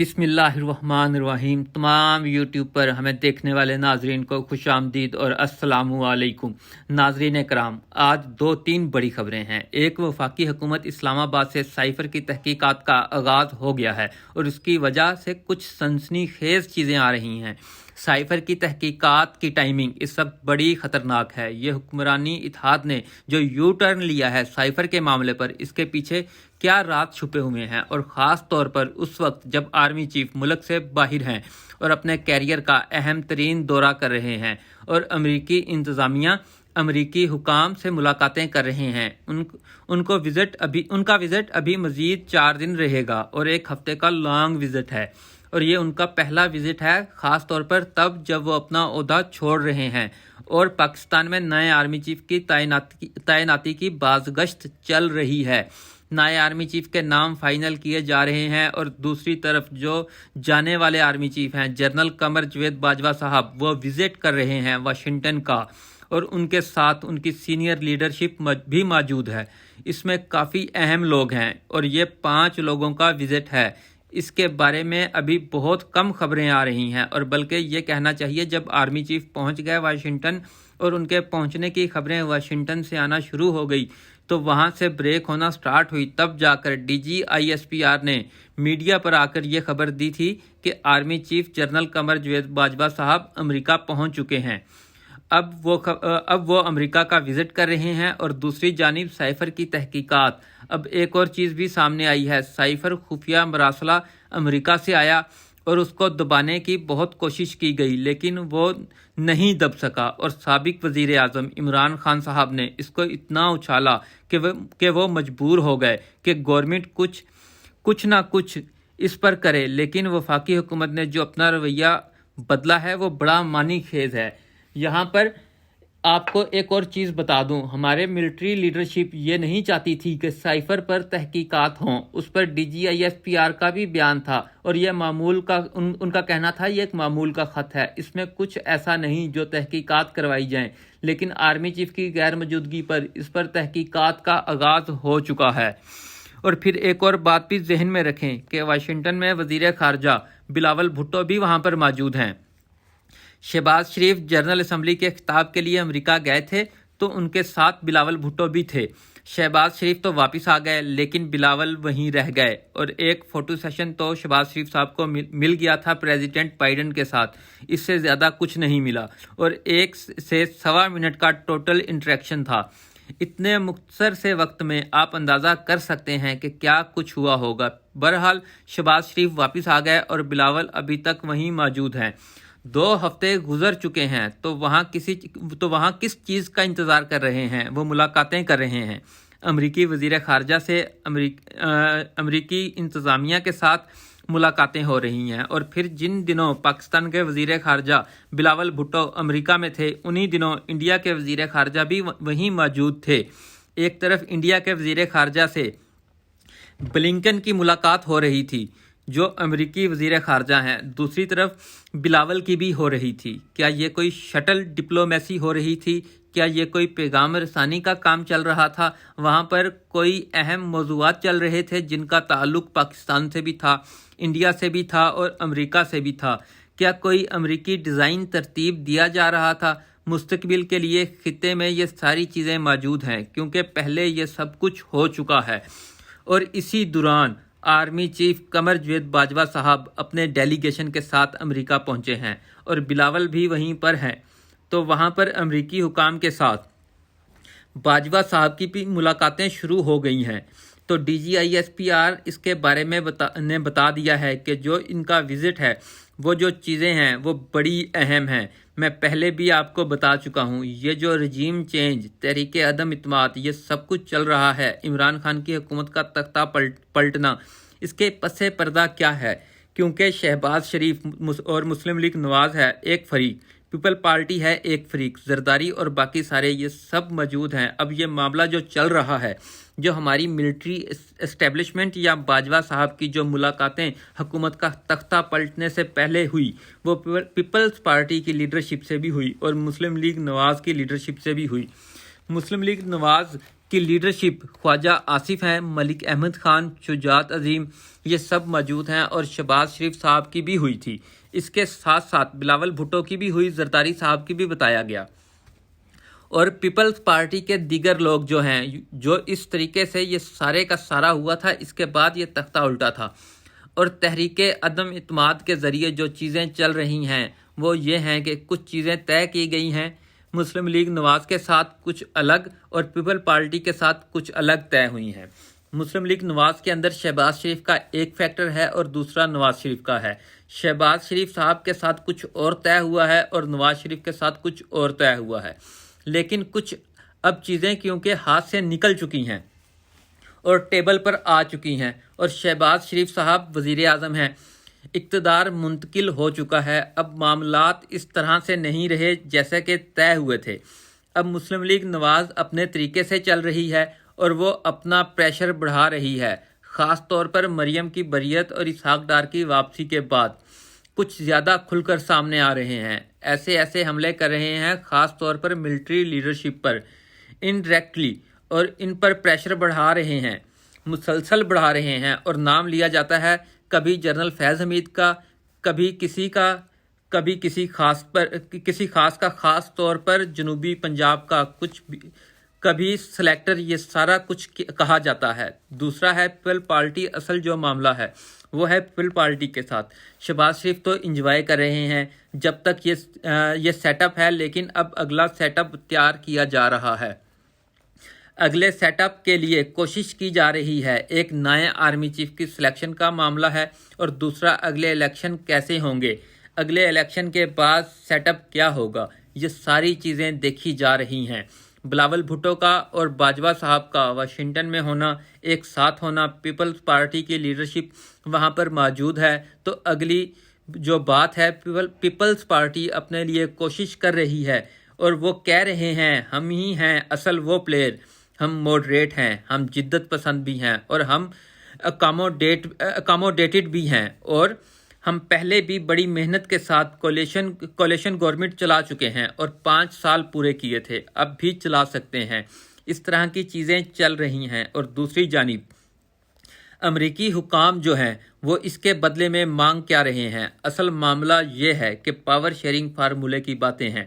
بسم اللہ الرحمن الرحیم۔ تمام یوٹیوب پر ہمیں دیکھنے والے ناظرین کو خوش آمدید اور السلام علیکم۔ ناظرین کرام، آج 2-3 بڑی خبریں ہیں۔ ایک، وفاقی حکومت اسلام آباد سے سائفر کی تحقیقات کا آغاز ہو گیا ہے اور اس کی وجہ سے کچھ سنسنی خیز چیزیں آ رہی ہیں۔ سائفر کی تحقیقات کی ٹائمنگ اس وقت بڑی خطرناک ہے۔ یہ حکمرانی اتحاد نے جو یو ٹرن لیا ہے سائفر کے معاملے پر، اس کے پیچھے کیا راز چھپے ہوئے ہیں، اور خاص طور پر اس وقت جب آرمی چیف ملک سے باہر ہیں اور اپنے کیریئر کا اہم ترین دورہ کر رہے ہیں اور امریکی انتظامیہ امریکی حکام سے ملاقاتیں کر رہے ہیں۔ ان کا وزٹ ابھی مزید 4 دن رہے گا اور 1 ہفتے کا لانگ وزٹ ہے، اور یہ ان کا پہلا وزٹ ہے، خاص طور پر تب جب وہ اپنا عہدہ چھوڑ رہے ہیں اور پاکستان میں نئے آرمی چیف کی تعیناتی کی بازگشت چل رہی ہے۔ نئے آرمی چیف کے نام فائنل کیے جا رہے ہیں، اور دوسری طرف جو جانے والے آرمی چیف ہیں جنرل قمر جاوید باجوہ صاحب، وہ وزٹ کر رہے ہیں واشنگٹن کا، اور ان کے ساتھ ان کی سینئر لیڈرشپ بھی موجود ہے۔ اس میں کافی اہم لوگ ہیں اور یہ 5 لوگوں کا وزٹ ہے۔ اس کے بارے میں ابھی بہت کم خبریں آ رہی ہیں، اور بلکہ یہ کہنا چاہیے جب آرمی چیف پہنچ گئے واشنگٹن اور ان کے پہنچنے کی خبریں واشنگٹن سے آنا شروع ہو گئی تو وہاں سے بریک ہونا سٹارٹ ہوئی، تب جا کر DGISPR نے میڈیا پر آ کر یہ خبر دی تھی کہ army chief general Qamar Javed Bajwa صاحب امریکہ پہنچ چکے ہیں۔ اب وہ امریکہ کا وزٹ کر رہے ہیں، اور دوسری جانب سائفر کی تحقیقات۔ اب ایک اور چیز بھی سامنے آئی ہے۔ سائفر خفیہ مراسلہ امریکہ سے آیا اور اس کو دبانے کی بہت کوشش کی گئی، لیکن وہ نہیں دب سکا، اور سابق وزیر اعظم عمران خان صاحب نے اس کو اتنا اچھالا کہ وہ مجبور ہو گئے کہ گورنمنٹ کچھ نہ کچھ اس پر کرے، لیکن وفاقی حکومت نے جو اپنا رویہ بدلا ہے وہ بڑا معنی خیز ہے۔ یہاں پر آپ کو ایک اور چیز بتا دوں، ہمارے ملٹری لیڈرشپ یہ نہیں چاہتی تھی کہ سائفر پر تحقیقات ہوں۔ اس پر DGISPR کا بھی بیان تھا، اور یہ معمول کا ان کا کہنا تھا یہ ایک معمول کا خط ہے، اس میں کچھ ایسا نہیں جو تحقیقات کروائی جائیں، لیکن آرمی چیف کی غیر موجودگی پر اس پر تحقیقات کا آغاز ہو چکا ہے۔ اور پھر ایک اور بات بھی ذہن میں رکھیں کہ واشنگٹن میں وزیر خارجہ بلاول بھٹو بھی وہاں پر موجود ہیں۔ شہباز شریف جنرل اسمبلی کے خطاب کے لیے امریکہ گئے تھے تو ان کے ساتھ بلاول بھٹو بھی تھے۔ شہباز شریف تو واپس آ گئے، لیکن بلاول وہیں رہ گئے، اور ایک فوٹو سیشن تو شہباز شریف صاحب کو مل گیا تھا پریزیڈنٹ بائیڈن کے ساتھ، اس سے زیادہ کچھ نہیں ملا، اور 1 سے 1.25 منٹ کا ٹوٹل انٹریکشن تھا۔ اتنے مختصر سے وقت میں آپ اندازہ کر سکتے ہیں کہ کیا کچھ ہوا ہوگا۔ بہرحال شہباز شریف واپس آ گئے اور بلاول ابھی تک وہیں موجود ہیں۔ 2 ہفتے گزر چکے ہیں تو وہاں کس چیز کا انتظار کر رہے ہیں؟ وہ ملاقاتیں کر رہے ہیں امریکی وزیر خارجہ سے، امریکی انتظامیہ کے ساتھ ملاقاتیں ہو رہی ہیں، اور پھر جن دنوں پاکستان کے وزیر خارجہ بلاول بھٹو امریکہ میں تھے، انہی دنوں انڈیا کے وزیر خارجہ بھی وہیں موجود تھے۔ ایک طرف انڈیا کے وزیر خارجہ سے بلنکن کی ملاقات ہو رہی تھی جو امریکی وزیر خارجہ ہیں، دوسری طرف بلاول کی بھی ہو رہی تھی۔ کیا یہ کوئی شٹل ڈپلومیسی ہو رہی تھی؟ کیا یہ کوئی پیغام رسانی کا کام چل رہا تھا؟ وہاں پر کوئی اہم موضوعات چل رہے تھے جن کا تعلق پاکستان سے بھی تھا، انڈیا سے بھی تھا اور امریکہ سے بھی تھا۔ کیا کوئی امریکی ڈیزائن ترتیب دیا جا رہا تھا؟ مستقبل کے لیے خطے میں یہ ساری چیزیں موجود ہیں، کیونکہ پہلے یہ سب کچھ ہو چکا ہے۔ اور اسی دوران آرمی چیف قمر جاوید باجوہ صاحب اپنے ڈیلیگیشن کے ساتھ امریکہ پہنچے ہیں، اور بلاول بھی وہیں پر ہیں، تو وہاں پر امریکی حکام کے ساتھ باجوہ صاحب کی بھی ملاقاتیں شروع ہو گئی ہیں۔ تو DGISPR اس کے بارے میں بتا دیا ہے کہ جو ان کا وزٹ ہے، وہ جو چیزیں ہیں وہ بڑی اہم ہیں۔ میں پہلے بھی آپ کو بتا چکا ہوں، یہ جو رجیم چینج، تحریک عدم اعتماد، یہ سب کچھ چل رہا ہے، عمران خان کی حکومت کا تختہ پلٹنا، اس کے پس پردہ کیا ہے؟ کیونکہ شہباز شریف اور مسلم لیگ نواز ہے ایک فریق، پیپل پارٹی ہے ایک فریق، زرداری اور باقی سارے یہ سب موجود ہیں۔ اب یہ معاملہ جو چل رہا ہے، جو ہماری ملٹری اسٹیبلشمنٹ یا باجوہ صاحب کی جو ملاقاتیں حکومت کا تختہ پلٹنے سے پہلے ہوئی، وہ پیپلز پارٹی کی لیڈرشپ سے بھی ہوئی اور مسلم لیگ نواز کی لیڈرشپ سے بھی ہوئی۔ مسلم لیگ نواز کی لیڈرشپ خواجہ آصف ہیں، ملک احمد خان، شجاعت عظیم، یہ سب موجود ہیں، اور شہباز شریف صاحب کی بھی ہوئی تھی۔ اس کے ساتھ ساتھ بلاول بھٹو کی بھی ہوئی، زرداری صاحب کی بھی بتایا گیا، اور پیپلز پارٹی کے دیگر لوگ جو ہیں، جو اس طریقے سے یہ سارے کا سارا ہوا تھا۔ اس کے بعد یہ تختہ الٹا تھا، اور تحریک عدم اعتماد کے ذریعے جو چیزیں چل رہی ہیں وہ یہ ہیں کہ کچھ چیزیں طے کی گئی ہیں مسلم لیگ نواز کے ساتھ کچھ الگ، اور پیپل پارٹی کے ساتھ کچھ الگ طے ہوئی ہیں۔ مسلم لیگ نواز کے اندر شہباز شریف کا ایک فیکٹر ہے اور دوسرا نواز شریف کا ہے۔ شہباز شریف صاحب کے ساتھ کچھ اور طے ہوا ہے اور نواز شریف کے ساتھ کچھ اور طے ہوا ہے، لیکن کچھ اب چیزیں کیونکہ ہاتھ سے نکل چکی ہیں اور ٹیبل پر آ چکی ہیں، اور شہباز شریف صاحب وزیر اعظم ہیں، اقتدار منتقل ہو چکا ہے، اب معاملات اس طرح سے نہیں رہے جیسے کہ طے ہوئے تھے۔ اب مسلم لیگ نواز اپنے طریقے سے چل رہی ہے اور وہ اپنا پریشر بڑھا رہی ہے، خاص طور پر مریم کی بریت اور اسحاق ڈار کی واپسی کے بعد کچھ زیادہ کھل کر سامنے آ رہے ہیں، ایسے حملے کر رہے ہیں، خاص طور پر ملٹری لیڈرشپ پر انڈائریکٹلی، اور ان پر پریشر بڑھا رہے ہیں، مسلسل بڑھا رہے ہیں، اور نام لیا جاتا ہے کبھی جنرل فیض حمید کا، کبھی کسی کا، کبھی کسی خاص کا، خاص طور پر جنوبی پنجاب کا، کبھی سلیکٹر، یہ سارا کچھ کہا جاتا ہے۔ دوسرا ہے پیپل پارٹی، اصل جو معاملہ ہے وہ ہے پیپل پارٹی کے ساتھ۔ شہباز شریف تو انجوائے کر رہے ہیں جب تک یہ سیٹ اپ ہے، لیکن اب اگلا سیٹ اپ تیار کیا جا رہا ہے، اگلے سیٹ اپ کے لیے کوشش کی جا رہی ہے۔ ایک نئے آرمی چیف کی سلیکشن کا معاملہ ہے، اور دوسرا اگلے الیکشن کیسے ہوں گے، اگلے الیکشن کے بعد سیٹ اپ کیا ہوگا، یہ ساری چیزیں دیکھی جا رہی ہیں۔ بلاول بھٹو کا اور باجوہ صاحب کا واشنگٹن میں ہونا، ایک ساتھ ہونا، پیپلز پارٹی کی لیڈرشپ وہاں پر موجود ہے، تو اگلی جو بات ہے پیپلز پارٹی اپنے لیے کوشش کر رہی ہے، اور وہ کہہ رہے ہیں ہم ہی ہیں اصل وہ پلیئر، ہم موڈریٹ ہیں، ہم جدت پسند بھی ہیں، اور ہم اکاموڈیٹڈ بھی ہیں، اور ہم پہلے بھی بڑی محنت کے ساتھ کولیشن گورنمنٹ چلا چکے ہیں اور 5 سال پورے کیے تھے، اب بھی چلا سکتے ہیں۔ اس طرح کی چیزیں چل رہی ہیں، اور دوسری جانب امریکی حکام جو ہیں وہ اس کے بدلے میں مانگ کیا رہے ہیں؟ اصل معاملہ یہ ہے کہ پاور شیئرنگ فارمولے کی باتیں ہیں،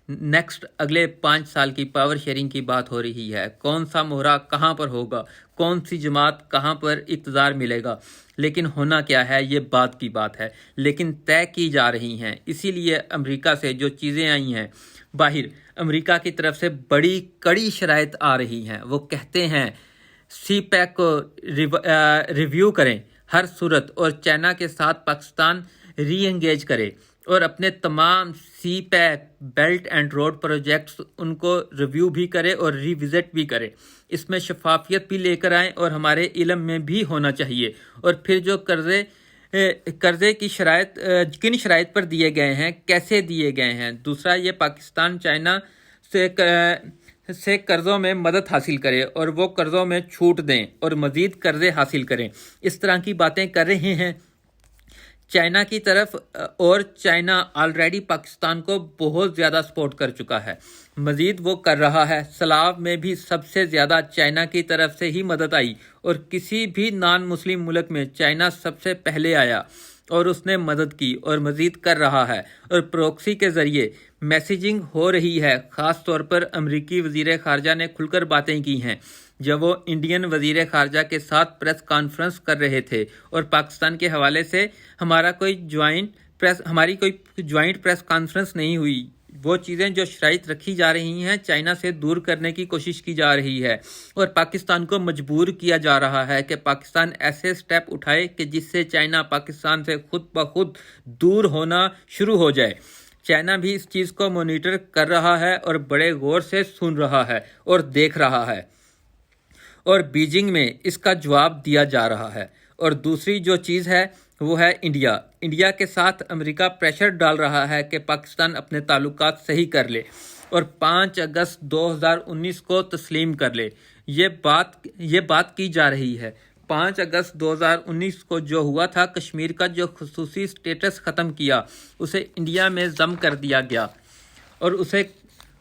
نیکسٹ اگلے 5 سال کی پاور شیئرنگ کی بات ہو رہی ہے، کون سا مہرہ کہاں پر ہوگا، کون سی جماعت کہاں پر اقتدار ملے گا، لیکن ہونا کیا ہے یہ بات کی بات ہے، لیکن طے کی جا رہی ہیں۔ اسی لیے امریکہ سے جو چیزیں آئی ہیں باہر، امریکہ کی طرف سے بڑی کڑی شرائط آ رہی ہیں، وہ کہتے ہیں سی پیک کو ریویو کریں ہر صورت، اور چائنا کے ساتھ پاکستان ری انگیج کرے، اور اپنے تمام CPEC belt and road projects ان کو ریویو بھی کرے اور ری وزٹ بھی کرے، اس میں شفافیت بھی لے کر آئیں، اور ہمارے علم میں بھی ہونا چاہیے، اور پھر جو قرضے کی شرائط کن شرائط پر دیے گئے ہیں، کیسے دیے گئے ہیں۔ دوسرا یہ پاکستان چائنا سے قرضوں میں مدد حاصل کرے اور وہ قرضوں میں چھوٹ دیں اور مزید قرضے حاصل کریں، اس طرح کی باتیں کر رہے ہیں چائنا کی طرف، اور چائنا آلریڈی پاکستان کو بہت زیادہ سپورٹ کر چکا ہے، مزید وہ کر رہا ہے۔ سیلاب میں بھی سب سے زیادہ چائنا کی طرف سے ہی مدد آئی، اور کسی بھی نان مسلم ملک میں چائنا سب سے پہلے آیا اور اس نے مدد کی، اور مزید کر رہا ہے، اور پروکسی کے ذریعے میسیجنگ ہو رہی ہے۔ خاص طور پر امریکی وزیر خارجہ نے کھل کر باتیں کی ہیں جب وہ انڈین وزیر خارجہ کے ساتھ پریس کانفرنس کر رہے تھے، اور پاکستان کے حوالے سے ہماری کوئی جوائنٹ پریس کانفرنس نہیں ہوئی۔ وہ چیزیں جو شرائط رکھی جا رہی ہیں چائنا سے دور کرنے کی کوشش کی جا رہی ہے، اور پاکستان کو مجبور کیا جا رہا ہے کہ پاکستان ایسے سٹیپ اٹھائے کہ جس سے چائنا پاکستان سے خود بخود دور ہونا شروع ہو جائے۔ چائنا بھی اس چیز کو مانیٹر کر رہا ہے اور بڑے غور سے سن رہا ہے اور دیکھ رہا ہے، اور بیجنگ میں اس کا جواب دیا جا رہا ہے۔ اور دوسری جو چیز ہے وہ ہے انڈیا کے ساتھ امریکہ پریشر ڈال رہا ہے کہ پاکستان اپنے تعلقات صحیح کر لے اور 5 اگست 2019 کو تسلیم کر لے۔ یہ بات کی جا رہی ہے۔ 5 اگست 2019 کو جو ہوا تھا، کشمیر کا جو خصوصی سٹیٹس ختم کیا، اسے انڈیا میں ضم کر دیا گیا، اور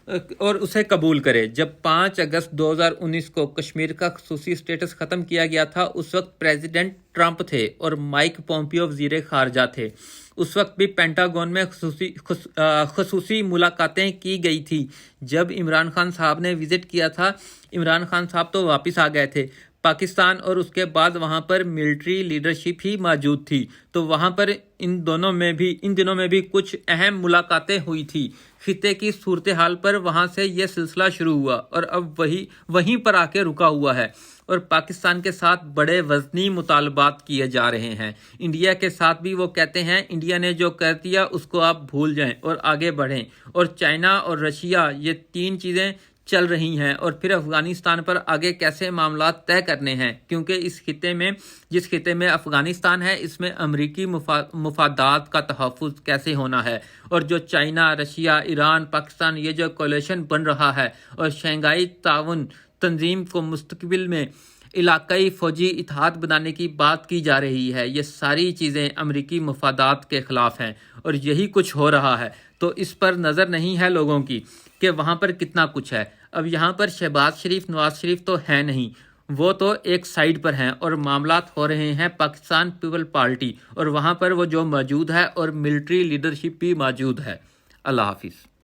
اور اسے قبول کرے۔ جب 5 اگست 2019 کو کشمیر کا خصوصی اسٹیٹس ختم کیا گیا تھا، اس وقت پریزیڈنٹ ٹرمپ تھے اور مائک پومپیو وزیر خارجہ تھے۔ اس وقت بھی پینٹاگون میں خصوصی ملاقاتیں کی گئی تھی۔ جب عمران خان صاحب نے وزٹ کیا تھا، عمران خان صاحب تو واپس آ گئے تھے پاکستان، اور اس کے بعد وہاں پر ملٹری لیڈرشپ ہی موجود تھی، تو وہاں پر ان دنوں میں بھی کچھ اہم ملاقاتیں ہوئی تھی۔ خطے کی صورتحال پر وہاں سے یہ سلسلہ شروع ہوا اور اب وہیں پر آ کے رکا ہوا ہے، اور پاکستان کے ساتھ بڑے وزنی مطالبات کیے جا رہے ہیں۔ انڈیا کے ساتھ بھی وہ کہتے ہیں انڈیا نے جو کر دیا اس کو آپ بھول جائیں اور آگے بڑھیں، اور چائنا اور رشیا، یہ 3 چیزیں چل رہی ہیں، اور پھر افغانستان پر آگے کیسے معاملات طے کرنے ہیں، کیونکہ جس خطے میں افغانستان ہے، اس میں امریکی مفادات کا تحفظ کیسے ہونا ہے، اور جو چائنا، رشیا، ایران، پاکستان، یہ جو کولیشن بن رہا ہے، اور شنگھائی تعاون تنظیم کو مستقبل میں علاقائی فوجی اتحاد بنانے کی بات کی جا رہی ہے، یہ ساری چیزیں امریکی مفادات کے خلاف ہیں، اور یہی کچھ ہو رہا ہے۔ تو اس پر نظر نہیں ہے لوگوں کی کہ وہاں پر کتنا کچھ ہے۔ اب یہاں پر شہباز شریف، نواز شریف تو ہے نہیں، وہ تو ایک سائیڈ پر ہیں، اور معاملات ہو رہے ہیں پاکستان پیپل پارٹی، اور وہاں پر وہ جو موجود ہے، اور ملٹری لیڈرشپ بھی موجود ہے۔ اللہ حافظ۔